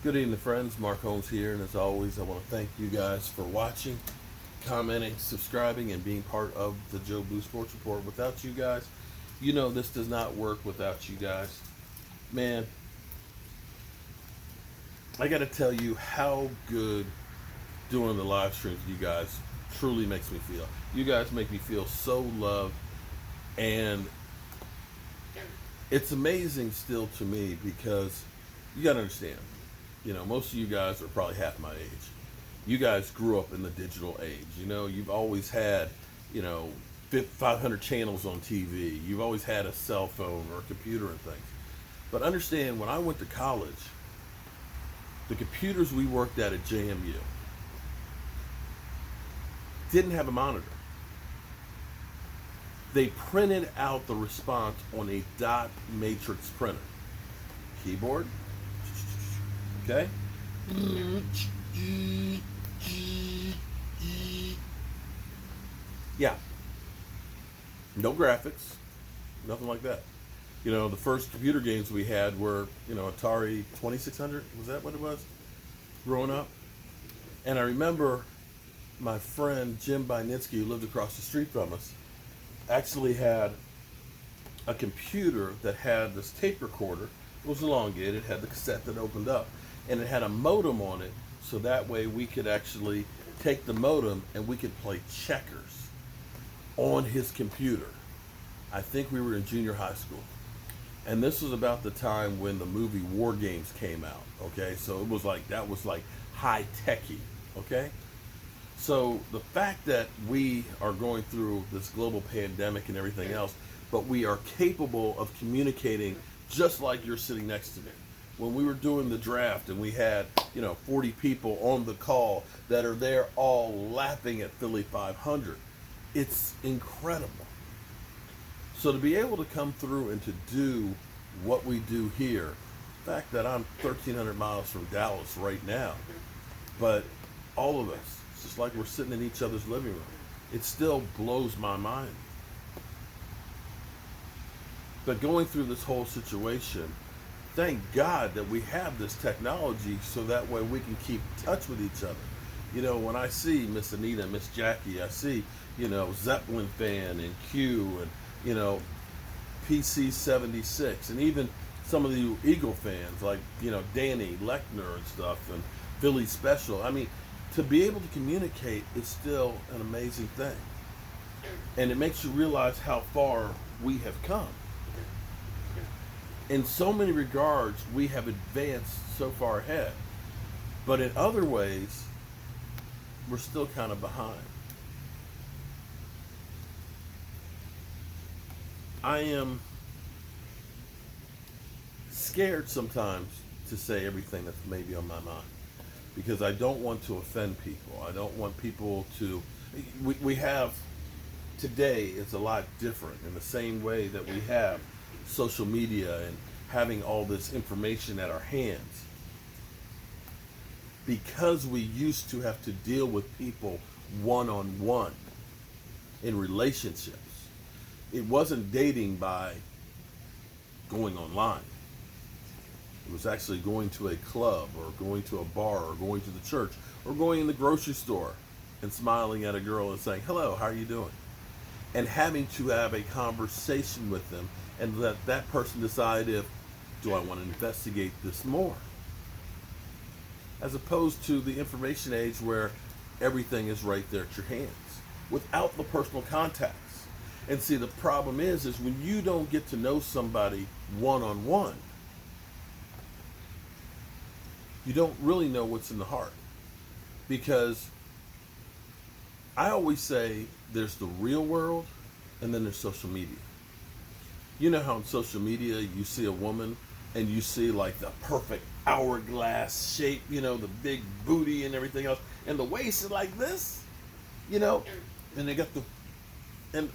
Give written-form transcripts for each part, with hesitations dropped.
Good evening, friends. Mark Holmes here, and as always, I want to thank you guys for watching, commenting, subscribing, and being part of the Joe Blue Sports Report. Without you guys, this does not work without you guys. Man, I got to tell you how good doing the live streams with you guys truly makes me feel. You guys make me feel so loved, and it's amazing still to me because you got to understand. Most of you guys are probably half my age. You guys grew up in the digital age. You've always had, 500 channels on TV. You've always had a cell phone or a computer and things. But understand, when I went to college, the computers we worked at JMU didn't have a monitor. They printed out the response on a dot matrix printer. Keyboard, okay? Yeah. No graphics, nothing like that. The first computer games we had were, Atari 2600. Was that what it was? Growing up. And I remember my friend Jim Bynitsky, who lived across the street from us, actually had a computer that had this tape recorder. It was elongated, had the cassette that opened up, and it had a modem on it, so that way we could actually take the modem and we could play checkers on his computer. I think we were in junior high school. And this was about the time when the movie War Games came out, okay? So that was like high techy, okay? So the fact that we are going through this global pandemic and everything else, but we are capable of communicating just like you're sitting next to me. When we were doing the draft and we had, 40 people on the call that are there all laughing at Philly 500, it's incredible. So to be able to come through and to do what we do here, the fact that I'm 1,300 miles from Dallas right now, but all of us, it's just like we're sitting in each other's living room. It still blows my mind. But going through this whole situation, thank God that we have this technology so that way we can keep in touch with each other. When I see Miss Anita, Miss Jackie, I see, Zeppelin fan and Q and, PC 76, and even some of the Eagle fans like, Danny Lechner and stuff, and Philly Special. I mean, to be able to communicate is still an amazing thing. And it makes you realize how far we have come. In so many regards, we have advanced so far ahead. But in other ways, we're still kind of behind. I am scared sometimes to say everything that's maybe on my mind because I don't want to offend people. I don't want people to... We have... Today is a lot different in the same way that we have social media and having all this information at our hands. Because we used to have to deal with people one-on-one in relationships. It wasn't dating by going online. It was actually going to a club or going to a bar or going to the church or going in the grocery store and smiling at a girl and saying, "Hello, how are you doing?" And having to have a conversation with them and let that person decide if, do I want to investigate this more? As opposed to the information age where everything is right there at your hands without the personal contacts. And see, the problem is when you don't get to know somebody one-on-one, you don't really know what's in the heart. Because I always say there's the real world and then there's social media. You know how on social media you see a woman and you see like the perfect hourglass shape, the big booty and everything else, and the waist is like this, and they got and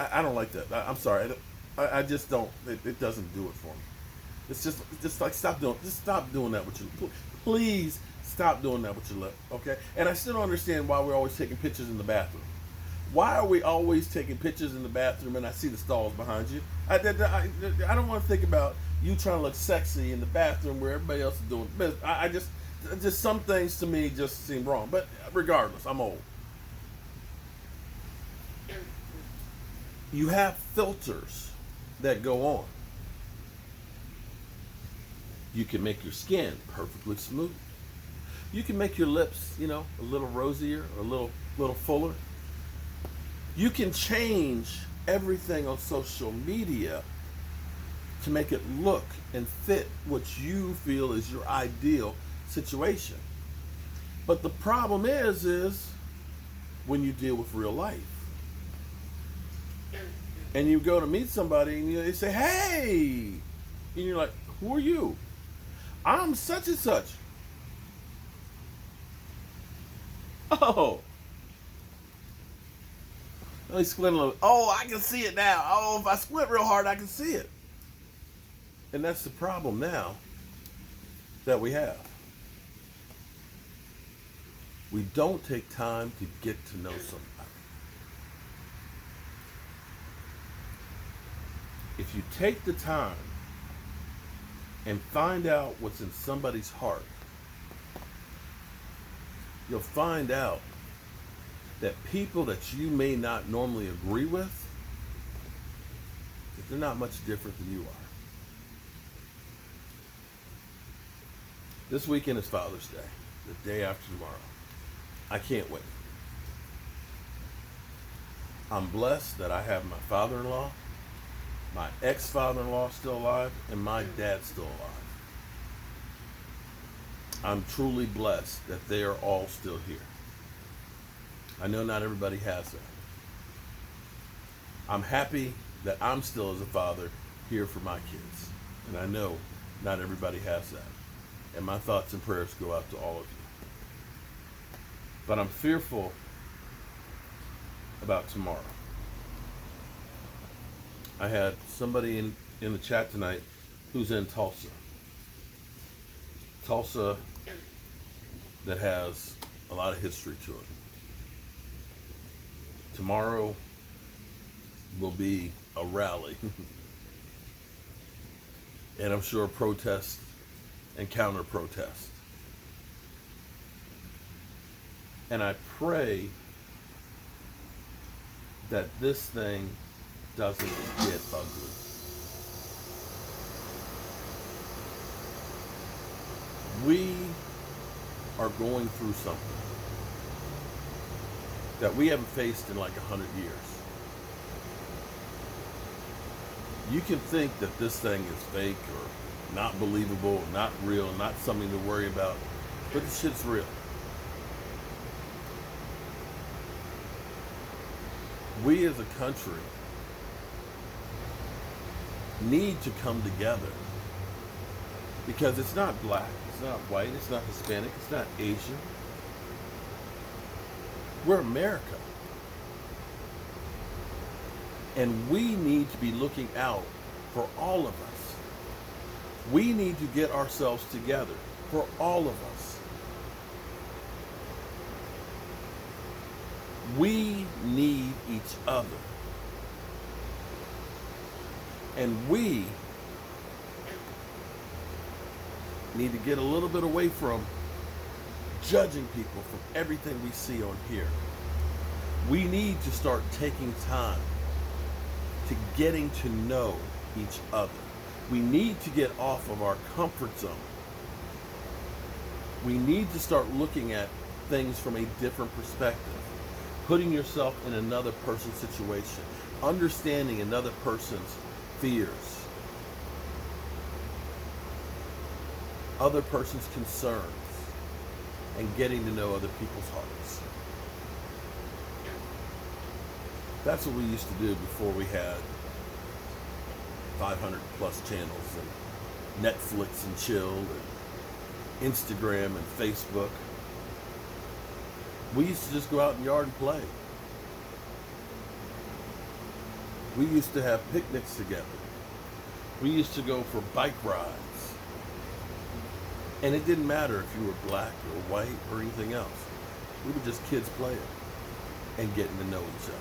I don't like that. I'm sorry. I just don't. It doesn't do it for me. It's just like stop doing that with you. Please stop doing that with your lip, okay? And I still don't understand why we're always taking pictures in the bathroom. Why are we always taking pictures in the bathroom and I see the stalls behind you? I don't want to think about you trying to look sexy in the bathroom where everybody else is doing business. I just some things to me just seem wrong. But regardless, I'm old. You have filters that go on. You can make your skin perfectly smooth. You can make your lips, a little rosier, a little fuller. You can change everything on social media to make it look and fit what you feel is your ideal situation. But the problem is when you deal with real life. And you go to meet somebody and they say, hey, and you're like, who are you? I'm such and such. Oh. Let me squint a little. Oh, I can see it now. Oh, if I squint real hard, I can see it. And that's the problem now that we have. We don't take time to get to know somebody. If you take the time and find out what's in somebody's heart, you'll find out that people that you may not normally agree with, that they're not much different than you are. This weekend is Father's Day, the day after tomorrow. I can't wait. I'm blessed that I have my father-in-law, my ex-father-in-law still alive, and my dad still alive. I'm truly blessed that they are all still here. I know not everybody has that. I'm happy that I'm still, as a father, here for my kids. And I know not everybody has that. And my thoughts and prayers go out to all of you. But I'm fearful about tomorrow. I had somebody in the chat tonight who's in Tulsa. Tulsa that has a lot of history to it. Tomorrow will be a rally. And I'm sure protest and counter-protest. And I pray that this thing doesn't get ugly. We are going through something that we haven't faced in like 100 years. You can think that this thing is fake or not believable, not real, not something to worry about, but this shit's real. We as a country need to come together because it's not black, it's not white, it's not Hispanic, it's not Asian. We're America. And we need to be looking out for all of us. We need to get ourselves together for all of us. We need each other. And we need to get a little bit away from judging people from everything we see on here. We need to start taking time to getting to know each other. We need to get off of our comfort zone. We need to start looking at things from a different perspective. Putting yourself in another person's situation. Understanding another person's fears. Other person's concerns. And getting to know other people's hearts. That's what we used to do before we had 500 plus channels and Netflix and chill and Instagram and Facebook. We used to just go out in the yard and play. We used to have picnics together. We used to go for bike rides. And it didn't matter if you were black or white or anything else. We were just kids playing and getting to know each other.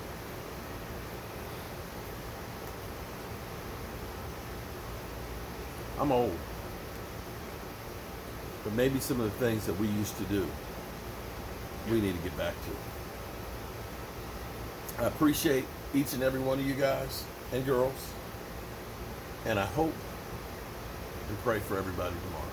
I'm old. But maybe some of the things that we used to do, we need to get back to. I appreciate each and every one of you guys and girls. And I hope and pray for everybody tomorrow.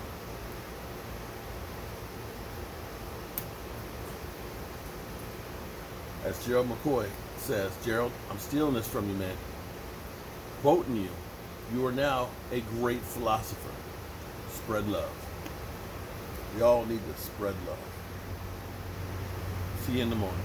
As Gerald McCoy says, Gerald, I'm stealing this from you, man. Quoting you, you are now a great philosopher. Spread love. We all need to spread love. See you in the morning.